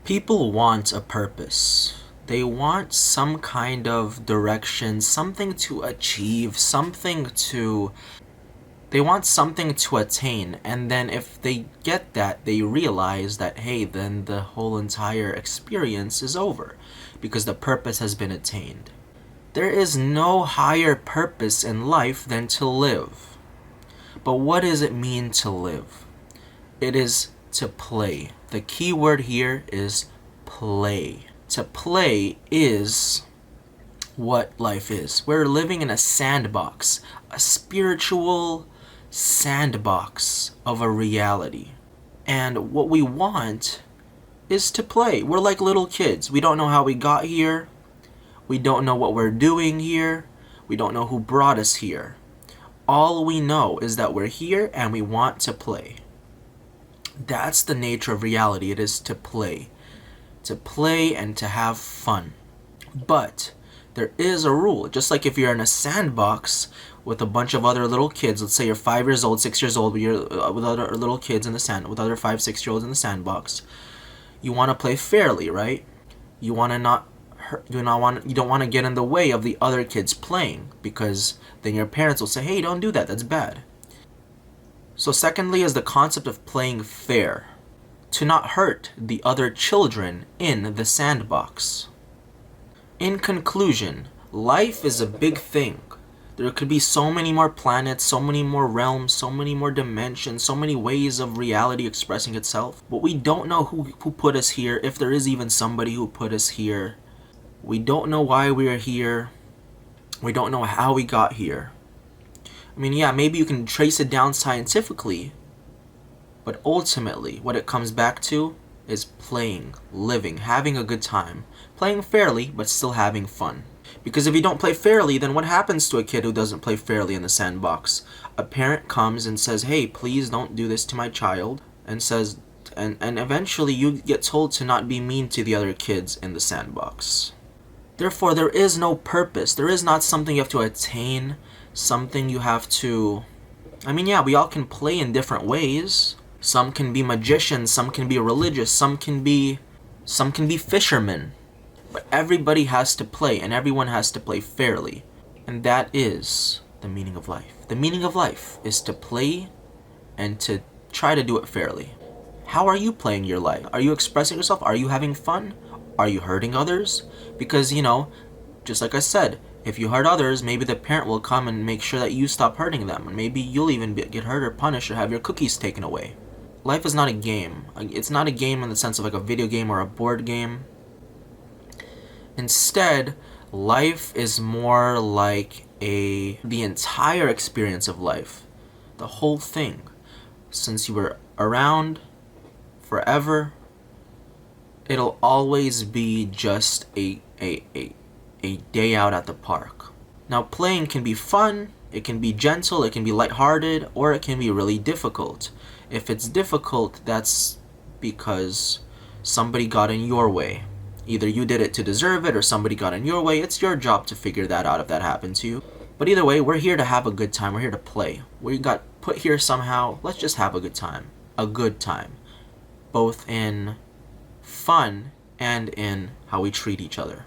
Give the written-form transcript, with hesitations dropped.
People want a purpose. They want some kind of direction, something to achieve, they want something to attain. And then if they get that, they realize that, hey, then the whole entire experience is over because the purpose has been attained. There is no higher purpose in life than to live. But what does it mean to live? It is to play. The key word here is play. To play is what life is. We're living in a sandbox, a spiritual sandbox of a reality. And what we want is to play. We're like little kids. We don't know how we got here. We don't know what we're doing here. We don't know who brought us here. All we know is that we're here and we want to play. That's the nature of reality. It is to play. To play and to have fun. But there is a rule. Just like if you're in a sandbox with a bunch of other little kids, let's say you're 5 years old, 6 years old, but you're with other little kids in the sand, with other 5, 6-year-olds in the sandbox, you want to play fairly, right? You want to not hurt, you don't want to get in the way of the other kids playing, because then your parents will say, hey, don't do that, that's bad. So secondly is the concept of playing fair, to not hurt the other children in the sandbox. In conclusion, life is a big thing. There could be so many more planets, so many more realms, so many more dimensions, so many ways of reality expressing itself. But we don't know who put us here, if there is even somebody who put us here. We don't know why we are here. We don't know how we got here. I mean, yeah, maybe you can trace it down scientifically, but ultimately what it comes back to is playing, living, having a good time. Playing fairly, but still having fun. Because if you don't play fairly, then what happens to a kid who doesn't play fairly in the sandbox? A parent comes and says, hey, please don't do this to my child, and says, and eventually you get told to not be mean to the other kids in the sandbox. Therefore, there is no purpose. There is not something you have to attain, something you have to... I mean, yeah, we all can play in different ways. Some can be magicians, some can be religious, some can be fishermen. But everybody has to play, and everyone has to play fairly. And that is the meaning of life. The meaning of life is to play and to try to do it fairly. How are you playing your life? Are you expressing yourself? Are you having fun? Are you hurting others? Because, just like I said, if you hurt others, maybe the parent will come and make sure that you stop hurting them. And maybe you'll even get hurt or punished or have your cookies taken away. Life is not a game. It's not a game in the sense of like a video game or a board game. Instead, life is more like the entire experience of life. The whole thing. Since you were around forever, it'll always be just a day out at the park. Now, playing can be fun, it can be gentle, it can be lighthearted, or it can be really difficult. If it's difficult, that's because somebody got in your way. Either you did it to deserve it or somebody got in your way. It's your job to figure that out if that happened to you. But either way, we're here to have a good time. We're here to play. We got put here somehow. Let's just have a good time. A good time. Both in fun and in how we treat each other.